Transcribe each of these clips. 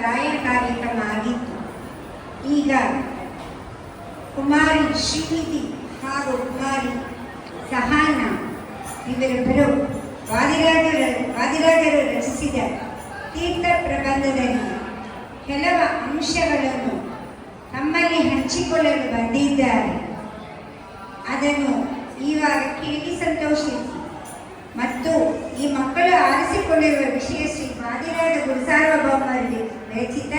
ಗಾಯನ ಕಾರ್ಯಕ್ರಮ ಆಗಿತ್ತು. ಈಗ ಕುಮಾರಿ ಶ್ರೀನಿಧಿ ಹಾಗೂ ಕುಮಾರಿ ಸಹಾನ ಇವರಿಬ್ಬರು ವಾದಿರಾಜರು ರಚಿಸಿದ ತೀರ್ಥ ಪ್ರಬಂಧದಲ್ಲಿ ಕೆಲವು ಅಂಶಗಳನ್ನು ತಮ್ಮಲ್ಲಿ ಹಂಚಿಕೊಳ್ಳಲು ಬಂದಿದ್ದಾರೆ. ಅದನ್ನು ಇವಾಗ ಕೇಳಿ ಸಂತೋಷಿಸಿ. ಮತ್ತು ಈ ಮಕ್ಕಳು ಆರಿಸಿಕೊಂಡಿರುವ ವಿಷಯ ಶ್ರೀ ವಾದಿರಾಜ ಗುರುಸಾರ್ವಭೌಮರಿಗೆ ರಚಿತ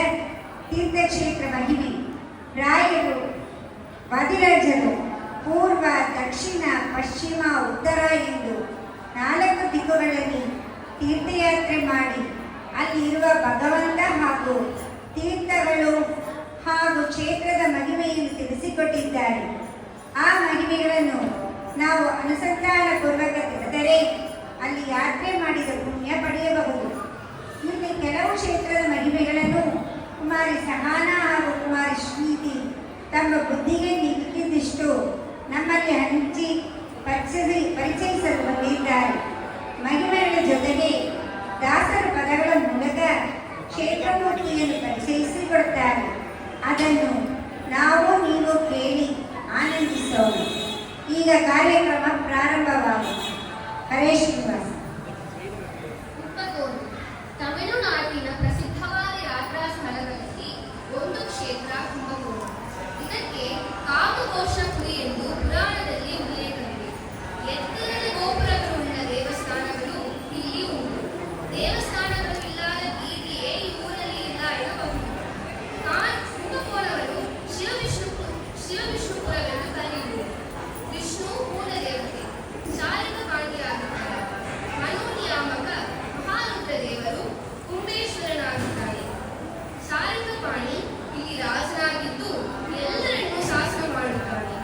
ತೀರ್ಥಕ್ಷೇತ್ರ ಮಹಿಮೆ. ರಾಯರು ವಾದಿರಾಜರು ಪೂರ್ವ, ದಕ್ಷಿಣ, ಪಶ್ಚಿಮ, ಉತ್ತರ ಎಂದು 4 ದಿಕ್ಕುಗಳಲ್ಲಿ ತೀರ್ಥಯಾತ್ರೆ ಮಾಡಿ ಅಲ್ಲಿರುವ ಭಗವಂತ ಹಾಗೂ ತೀರ್ಥಗಳು ಹಾಗೂ ಕ್ಷೇತ್ರದ ಮಹಿಮೆಯನ್ನು ತಿಳಿಸಿಕೊಟ್ಟಿದ್ದಾರೆ. ಆ ಮಹಿಮೆಗಳನ್ನು ನಾವು ಅನುಸಂಧಾನಪೂರ್ವಕ ತಿಳಿದರೆ ಅಲ್ಲಿ ಯಾತ್ರೆ ಮಾಡಿದ ಪುಣ್ಯ ಪಡೆಯಬಹುದು. ಇಲ್ಲಿ ಕೆಲವು ಕ್ಷೇತ್ರದ ಮಹಿಮೆಗಳನ್ನು ಕುಮಾರಿ ಸಹಾನ ಹಾಗೂ ಕುಮಾರಿ ಶ್ರೀನಿಧಿ ತಮ್ಮ ಬುದ್ಧಿಗೆ ನಿಲುಕಿದ್ದಷ್ಟು ನಮ್ಮಲ್ಲಿ ಹಂಚಿ ಪರಿಚಯಿಸಲು ಬಂದಿದ್ದಾರೆ. ಮಹಿಮೆಗಳ ಜೊತೆಗೆ ದಾಸರ ಪದಗಳ ಮೂಲಕ ಕ್ಷೇತ್ರಮೂರ್ತಿಯನ್ನು ಪರಿಚಯಿಸಿಕೊಡುತ್ತಾರೆ. ಅದನ್ನು ನಾವು ನೀವು ಕೇಳಿ ಆನಂದಿಸೋಣ. ಈಗ ಕಾರ್ಯಕ್ರಮ ಪ್ರಾರಂಭವಾಗುತ್ತದೆ. ಹರೇ ಶ್ರೀನಿವಾಸ. ತಮಿಳುನಾಡಿನ ಪ್ರಸಿದ್ಧವಾದ ಯಾತ್ರಾ ಸ್ಥಳಗಳಲ್ಲಿ ಒಂದು ಕ್ಷೇತ್ರ ಕುಂಭಕೋಣ. ಇದಕ್ಕೆ ಕಾಮಘೋಷಪುರಿ ಎಂದು ಪುರಾಣದಲ್ಲಿ ಉಲ್ಲೇಖವಿದೆ. ಎತ್ತರದ ಗೋಪುರಗಳುಳ್ಳ ದೇವಸ್ಥಾನಗಳು ಇಲ್ಲಿ ಉಂಟು. ದೇವಸ್ಥಾನಗಳಿಲ್ಲದ ಬೀದಿಯೇ ಈ ಊರಲ್ಲಿ ಇಲ್ಲ ಎನ್ನಬಹುದು. ಕುಂಭಕೋಣವನ್ನು ಶಿವವಿಷ್ಣುಪುರವೆಂದು ಕರೆಯುವುದು. ವಿಷ್ಣು ಮೂಲ ದೇವತೆ, ಶಾರಕ ಕಾಂತಿಯಾಗಿದ್ದಾರೆ. ಮನೋನಿಯಾಮಕ ಮಹಾರುದ್ರ ದೇವರು ಕುಂಬೇಶ್ವರನಾಗಿದ್ದಾರೆ. ಶಾರಕಪಾಣಿ ಇಲ್ಲಿ ರಾಜನಾಗಿದ್ದು ಎಲ್ಲರನ್ನೂ ಶಾಸನ ಮಾಡುತ್ತಾನೆ.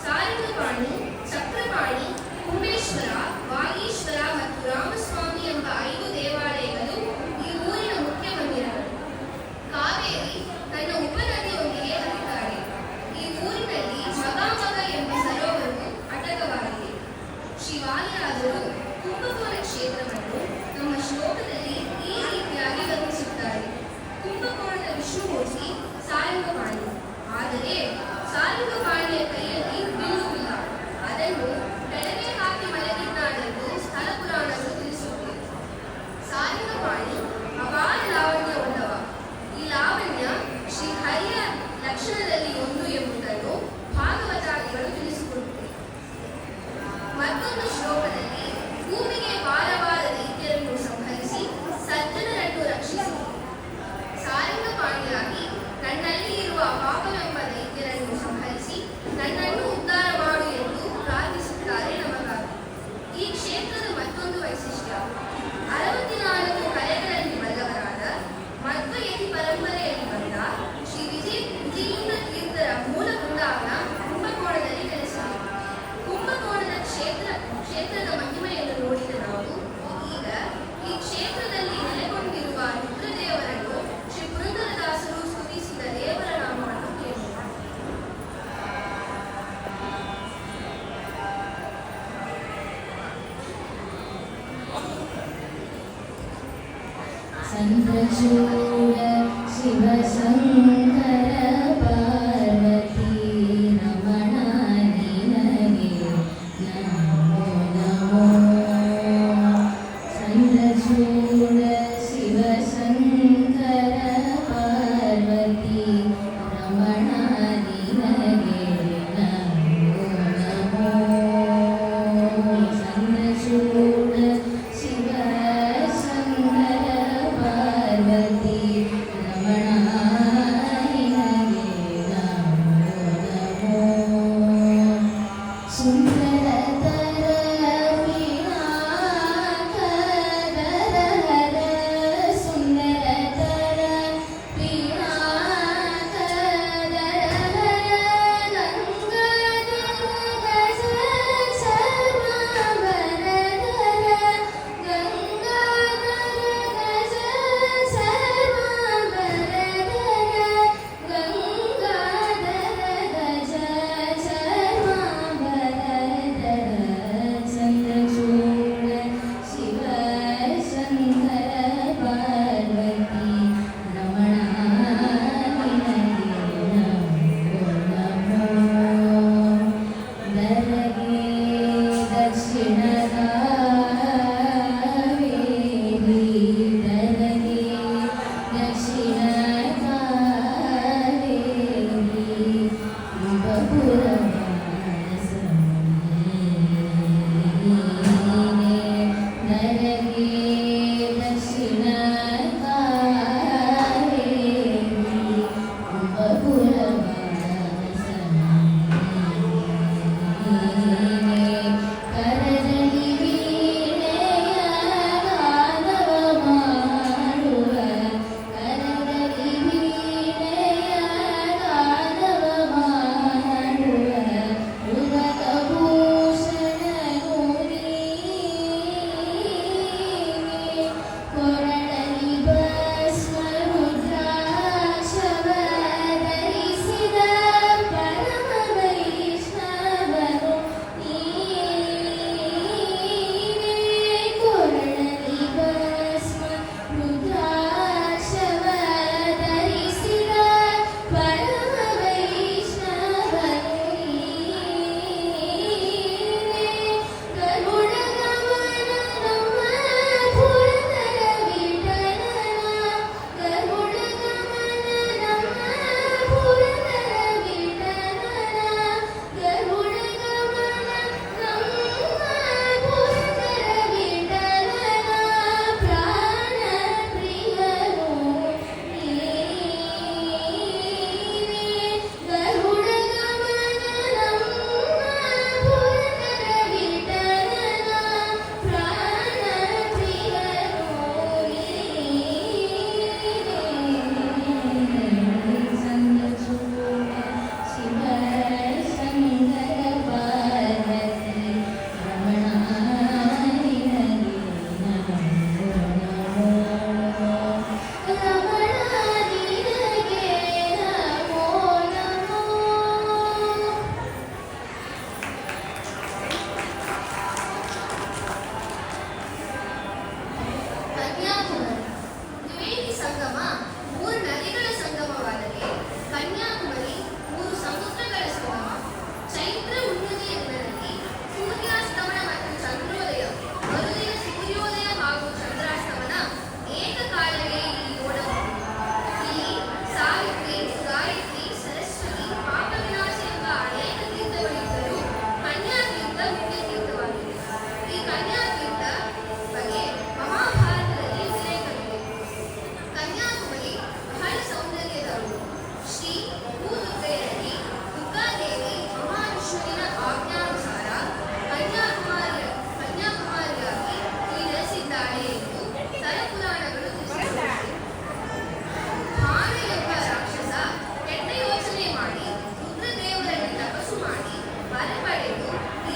ಶಾರಕಪಾಣಿ, ಚಕ್ರಪಾಣಿ, ಕುಂಬೇಶ್ವರ, ವಾಗೀಶ್ವರ ಮತ್ತು ರಾಮಸ್ವಾಮಿ ಎಂಬ 5 ದೇವಾಲಯಗಳು ಈ ಊರಿನ ಮುಖ್ಯ ಮಂದಿರಗಳು. ಕಾವೇರಿ ತನ್ನ ಉಪನದಿಯೊಂದಿಗೆ ಹರಿಯುತ್ತಾರೆ. ಈ ಊರಿನಲ್ಲಿ ಮಗಾಮಗ ಎಂಬ ಸರೋವರವು ಅಡಕವಾಗಿದೆ. ಶಿವಾಲಿರಾಜರು ಕುಂಭಕೋಣ ಕ್ಷೇತ್ರವನ್ನು ನಮ್ಮ ಶ್ಲೋಕದಲ್ಲಿ ಈ ರೀತಿಯಾಗಿ ವರ್ಣಿಸುತ್ತಾರೆ. ಕುಂಭಕೋಣದ ವಿಷ್ಣುಮೂರ್ತಿ ಸಾರಂಗಪಾಣಿ. ಆದರೆ ಸಾರಂಗಪಾಣಿಯ ಕೈಯಲ್ಲಿ ಬಿಲ್ಲುವಿಲ್ಲ. ಅದನ್ನು ಬೆಳಗ್ಗೆ ಹಾಕಿ ಮಲಗಿದ್ದಾನೆಂದು ಸ್ಥಳ ಪುರಾಣಗಳು ತಿಳಿಸುತ್ತವೆ. ಸಾರಂಗಪಾಣಿ ಅಪಾರ ಲಾವಣ್ಯ ಉಳ್ಳವ. ಈ ಲಾವಣ್ಯ ಶ್ರೀ ಹರಿಯ ಲಕ್ಷಣದಲ್ಲಿ ಒಂದು ಎಂಬುದನ್ನು ಭಾಗವತಾದಿಗಳು ತಿಳಿಸಿಕೊಡುತ್ತವೆ. ಮತ್ತೊಂದು ಶ್ಲೋಕದಲ್ಲಿ ಭೂಮಿಗೆ ಭಾರವಾದ ದೈತ್ಯರನ್ನು ಸಂಹರಿಸಿ ಸಜ್ಜನರನ್ನು ರಕ್ಷಿಸಿ ಸಾರಂಗಪಾಣಿಯಾಗಿ ನನ್ನಲ್ಲಿ ಇರುವ ಪಾಪವೆಂಬ ದೈತ್ಯರನ್ನು ಸಂಹರಿಸಿ ನನ್ನನ್ನು ಉದ್ಧಾರ ಮಾಡು ಎಂದು ಪ್ರಾರ್ಥಿಸುತ್ತಾರೆ ನಮಗಾಗಿ. ಈ ಕ್ಷೇತ್ರದ ಮತ್ತೊಂದು ವೈಶಿಷ್ಟ್ಯ 64 ಕಲೆಗಳಲ್ಲಿ ಬಲ್ಲವರಾದ ಮಧ್ವಯತಿ ಪರಂಪರೆಯಲ್ಲಿ ಬಂದ ಶ್ರೀ ವಿಜಯೇಂದ್ರ ತೀರ್ಥರ ಮೂಲ ಬೃಂದಾವನ ಕುಂಭಕೋಣದಲ್ಲಿ ನೆಲೆಸಿದೆ. ಕುಂಭಕೋಣದ ಕ್ಷೇತ್ರದ ಮಹಿಮೆಯನ್ನು ನೋಡಿದ ನಾವು ಈಗ ಈ ಕ್ಷೇತ್ರದಲ್ಲಿ ನೆಲೆಗೊಂಡಿರುವ ರುದ್ರದೇವರನ್ನು ಶ್ರೀ ಪುರಂದರದಾಸರು ಸ್ತುತಿಸಿದ ದೇವರ ನಾಮವನ್ನು ಕೇಳೋಣ. ಚಂದ್ರಚೂಡ ಶಿವಶಂಕರ ಪಾರ್ವತಿ ರಮಣ ನಿನಗೆ ನಮೋ ನಮೋ. ಚಂದ್ರಚೂಡ ಶಿವಶಂಕರ ಪಾರ್ವತಿ ರಮಣ ನಿನಗೆ ನಮೋ ನಮೋ. ಚಂದ್ರಚೂಡ ಶಿವಶಂಕರ ಪಾರ್ವತಿ ರಮಣ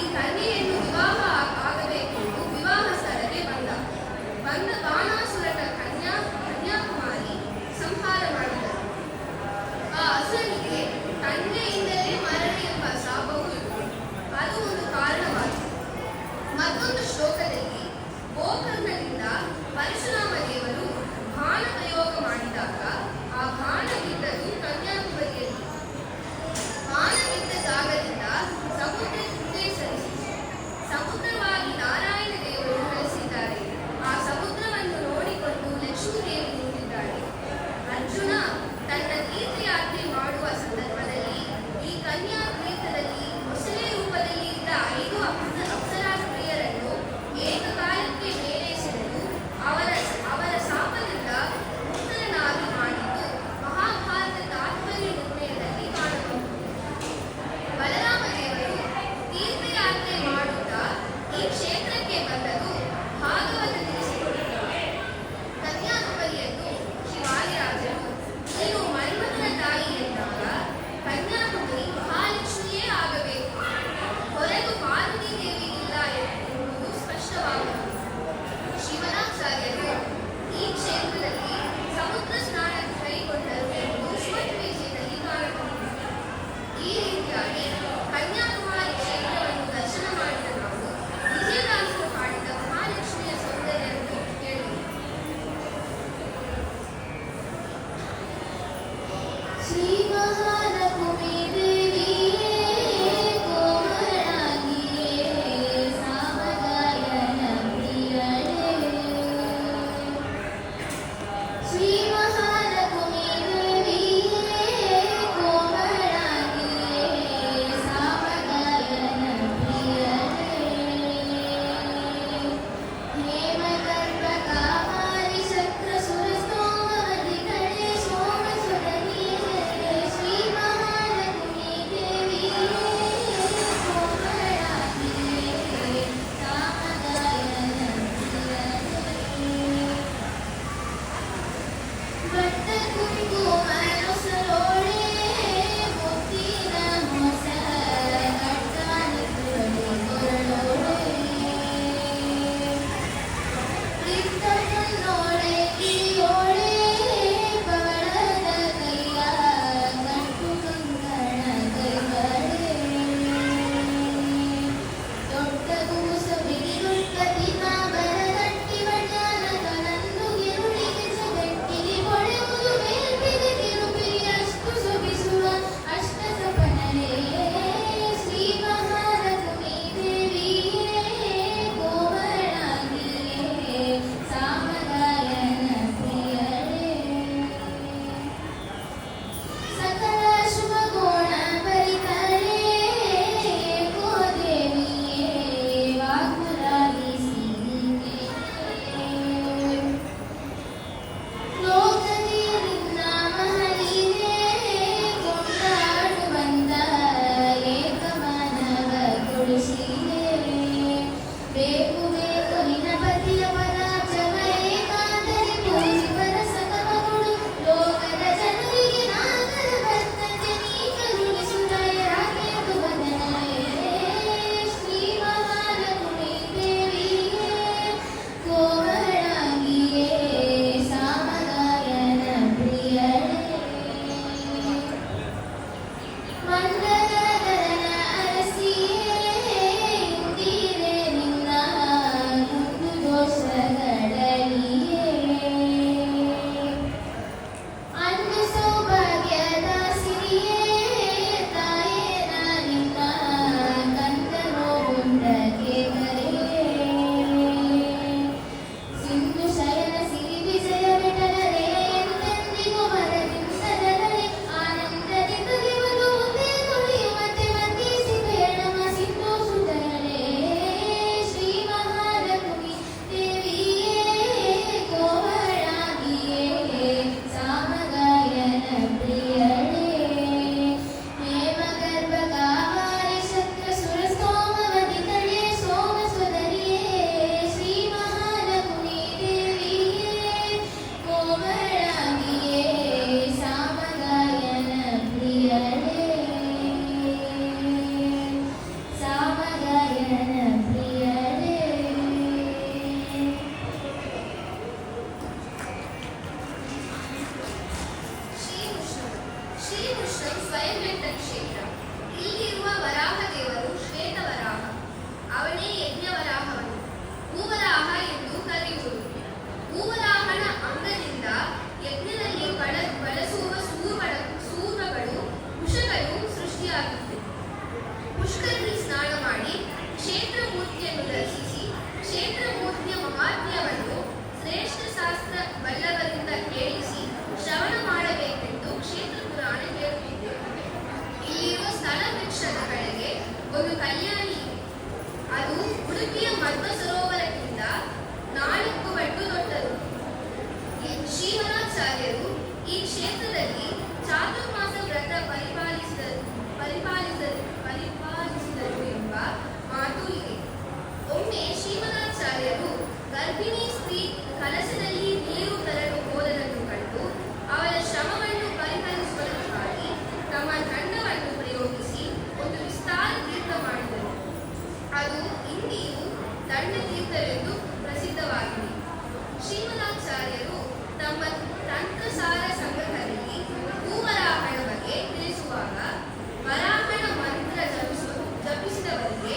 ಈ ಕನ್ಯೆಯನ್ನು ವಿವಾಹ ಆಗಬೇಕೆಂದು ವಿವಾಹ ಸ್ಥಳಕ್ಕೆ ಬಂದ ಬಾಣಾಸುರನ ಕನ್ಯಾಕುಮಾರಿ ಸಂಹಾರ ಮಾಡಿದರು. ಆ ಅಸುರನಿಗೆ ಕನ್ಯೆಯಿಂದಲೇ ಮರಣ ಎಂಬ ಶಾಪವೂ ಇತ್ತು. ಅದು ಒಂದು ಕಾರಣವಾಯಿತು. ಮತ್ತೊಂದು ಶ್ಲೋಕದಲ್ಲಿ ಗೋಕರ್ಣದಿಂದ ಪರಶುರಾಮ ದೇವರು ಬಾಣ ಪ್ರಯೋಗ ಮಾಡಿದಾಗ ಆ ಬಾಣ ಬಿದ್ದದು ಕನ್ಯಾಕುಮಾರಿಯಲ್ಲಿ. ಬಾಣ ಬಿದ್ದ ಜಾಗದಿಂದ ಸಮುದ್ರಕ್ಕೆ ಸರಿಸಿತು. ಸಮುದ್ರವಾಗಿ ನಾರಾಯಣ ದೇವರು ಕಳಿಸಿದ್ದಾರೆ. ಆ ಸಮುದ್ರವನ್ನು ನೋಡಿಕೊಂಡು ಲಕ್ಷ್ಮೀದೇವಿ ನಿಂತಿದ್ದಾಳೆ. ಅರ್ಜುನ ತನ್ನ ತೀರ್ಥಯಾತ್ರೆ ಮಾಡುವ ಸಂದರ್ಭದಲ್ಲಿ ಈ ಕನ್ಯಾ ತೀರ್ಥದಲ್ಲಿ ಮೊಸಳೆ ರೂಪದಲ್ಲಿ ಇದ್ದ 5 ಅಪ್ಸರಾ ಸ್ತ್ರೀಯರನ್ನು ಏಕಕಾಲಕ್ಕೆ ಮೇಲೇರಿಸಿದರು. ಅವರ ಶಾಪದಿಂದ ಮುಕ್ತರನ್ನಾಗಿ ಮಾಡಿದರು. ಪ್ರಿಯರೇ. ಶ್ರೀಕೃಷ್ಣಂ ಸ್ವಯಂವೆಟ್ಟ ಕ್ಷೇತ್ರ. ಇಲ್ಲಿರುವ ವರಾಹ ದೇವರು ಶ್ವೇತವರಾಹ. ಅವನೇ ಯಜ್ಞವರಾಹವನು. ಭೂವರಾಹ ಎಂದು ಕರೆಯುವುದು. ಭೂವರಾಹನ ಅಂಗದಿಂದ ಯಜ್ಞದಲ್ಲಿ ಬಳಸುವ ಸೂರ್ಮಗಳು ಕುಶಗಳು ಸೃಷ್ಟಿಯಾಗಿತ್ತು. ಪುಷ್ಕರಣಿ ಸ್ನಾನ ಮಾಡಿ ಕ್ಷೇತ್ರ ಮೂರ್ತಿಯನ್ನು ದರ್ಶಿಸಿ ಕ್ಷೇತ್ರ ಮೂರ್ತಿಯ ಮಹಾತ್ಮ್ಯವನ್ನು ಶ್ರೇಷ್ಠ ಶಾಸ್ತ್ರ ಬಲ್ಲವರಿಂದ ಕೇಳಿಸಿ ಶ್ರವಣ ಮಾಡಬೇಕೆಂದು ಕ್ಷೇತ್ರ ಪುರಾಣ ಹೇಳುತ್ತಿದೆ. ಇಲ್ಲಿರುವ ಸ್ಥಳ ವೃಕ್ಷದ ಕಡೆಗೆ ಒಂದು ಕಲ್ಯಾಣಿ ಇದೆ. ಅದು ಉಡುಪಿಯ ಮಧ್ವ ಸರೋವರಕ್ಕಿಂತ 4 ಪಟ್ಟು ದೊಡ್ಡದು. ಶ್ರೀಮದಾಚಾರ್ಯರು ಈ ಕ್ಷೇತ್ರದಲ್ಲಿ ಚಾತುರ್ಮಾಸ ವ್ರತ ಪರಿಪಾಲಿಸಿದರು ಎಂಬ ಮಾತು ಇದೆ. ಒಮ್ಮೆ ಶ್ರೀಮದಾಚಾರ್ಯರು ಗರ್ಭಿಣಿ ಸ್ತ್ರೀ ಕಲಶದಲ್ಲಿ ನೀರು ತರಲು ಹೋದದನ್ನು ಕಂಡು ಅವಳ ಶ್ರಮವನ್ನು ಪರಿಹರಿಸುವುದಕ್ಕಾಗಿ ತಮ್ಮ ದಂಡವನ್ನು ಪ್ರಯೋಗಿಸಿ ಒಂದು ವಿಸ್ತಾರ ತೀರ್ಥ ಮಾಡಿದರು. ಅದು ಇಂದಿಗೂ ದಂಡತೀರ್ಥವೆಂದು ಪ್ರಸಿದ್ಧವಾಗಿದೆ. ಶ್ರೀಮದಾಚಾರ್ಯರು ತಮ್ಮ ತಂತ್ರಸಾರ ಸಂಗ್ರಹದಲ್ಲಿ ಭೂವರಾಹನ ಬಗ್ಗೆ ತಿಳಿಸುವಾಗ ವರಾಹನ ಮಂತ್ರ ಜಪಿಸಿದವರಿಗೆ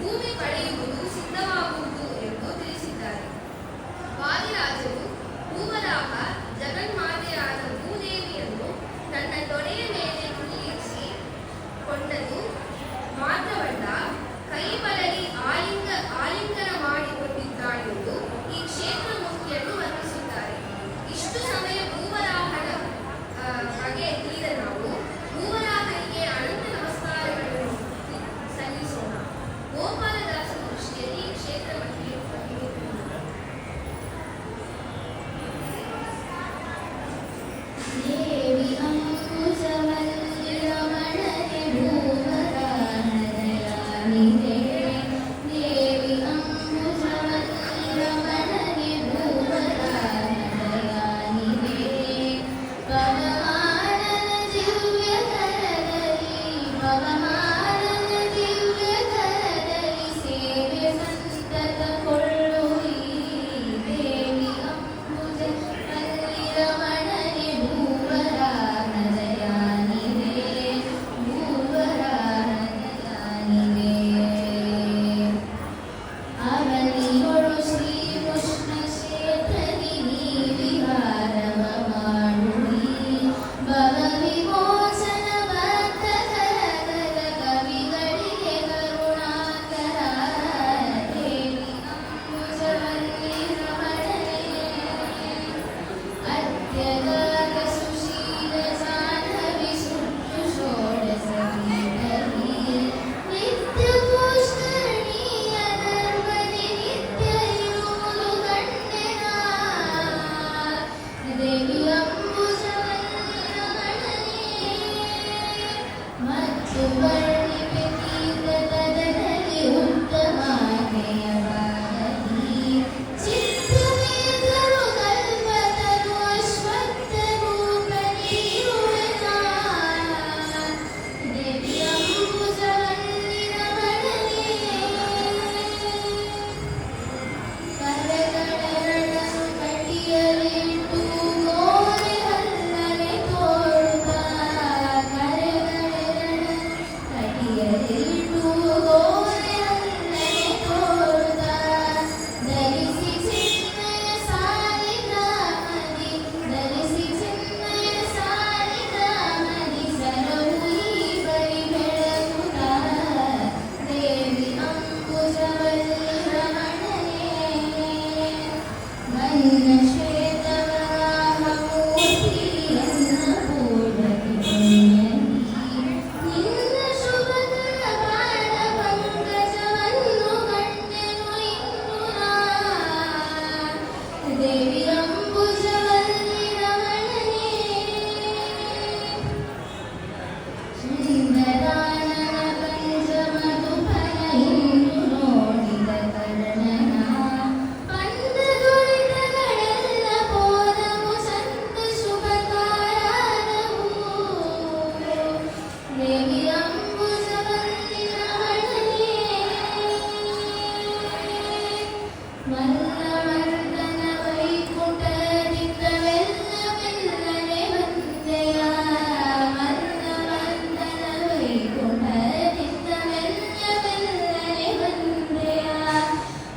ಭೂಮಿ ಪಡೆಯುವುದು ಸಿದ್ಧವಾಗುವುದು ಎಂದು ತಿಳಿಸಿದ್ದಾರೆ. ವಾದಿರಾಜರು ಭೂವರಾಹ ಜಗನ್ಮಾತೆಯಾದ ಭೂದೇವಿಯನ್ನು ತನ್ನ ತೊಡೆಯ ಮೇಲೆ ಕುಳ್ಳಿರಿಸಿ ಕೊಂಡದು ಮಾತ್ರವಲ್ಲ, ಕೈ ಬಲಗಿ ಆಲಿಂಗನ ಮಾಡಿಕೊಂಡಿದ್ದಾಳೆಂದು ಈ ಕ್ಷೇತ್ರ ಮೂರ್ತಿಯನ್ನು ವರ್ಣಿಸುತ್ತಾರೆ. ಇಷ್ಟು ಸಮಯ ಭೂವರಾಹನ ಬಗ್ಗೆ ತಿಳಿದ ನಾವು ಭೂವರಾಹನಿಗೆ ಅನಂತ ನಮಸ್ಕಾರಗಳನ್ನು ಸಲ್ಲಿಸೋಣ. ಗೋಪಾಲದಾಸ ದೃಷ್ಟಿಯಲ್ಲಿ ಕ್ಷೇತ್ರ ಬಗ್ಗೆ ದೇವಿ ಅಂಕುಶವಲ್ಲಿ ರಮಣನೆ ಭೂವರಾಹನಯಾನಿದೆ. ದೇವಿ ಅಂಕುಶವಲ್ಲಿ ರಮಣನೆ ಭೂವರಾಹನಯಾನಿದೆ. ಪವಮಾನನ ದಿವ್ಯ ಕರದಲ್ಲಿ ಪವಮಾನನ ದಿವ್ಯ ಕರದಲ್ಲಿ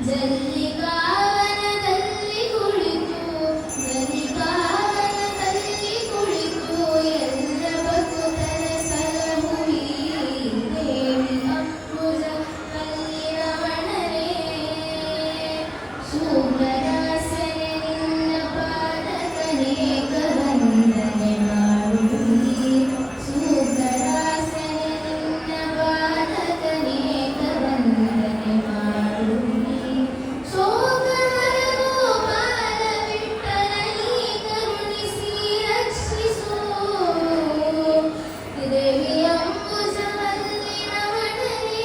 ಜಲ್ಲಿಕಾವನದಲ್ಲಿ ಕುಳಿತು ಎಲ್ಲ ಭಕ್ತರ ಸಲಹುವಿ ದೇವಿ ಅಂಬುಜ ರಮಣರೇ ಸುಂದರಾಸನೆ ನಿನ್ನ ಪಾದಕನೇಕ ವಂದನೆ ಮಾಡುವಿ ಸುಂದರಾಸನೆ ನಿನ್ನ ಪಾದಕನೇಕ ವಂದನೆ ಮಾಡುವಿ ಸೋದರ ಗೋಪಾಲ ವಿಠ್ಠಲನೇ ಕರುಣಿಸಿ ರಕ್ಷಿಸು ದೇವಿ ಅಂಬುಜವಲ್ಲಿ ರಮಣನೇ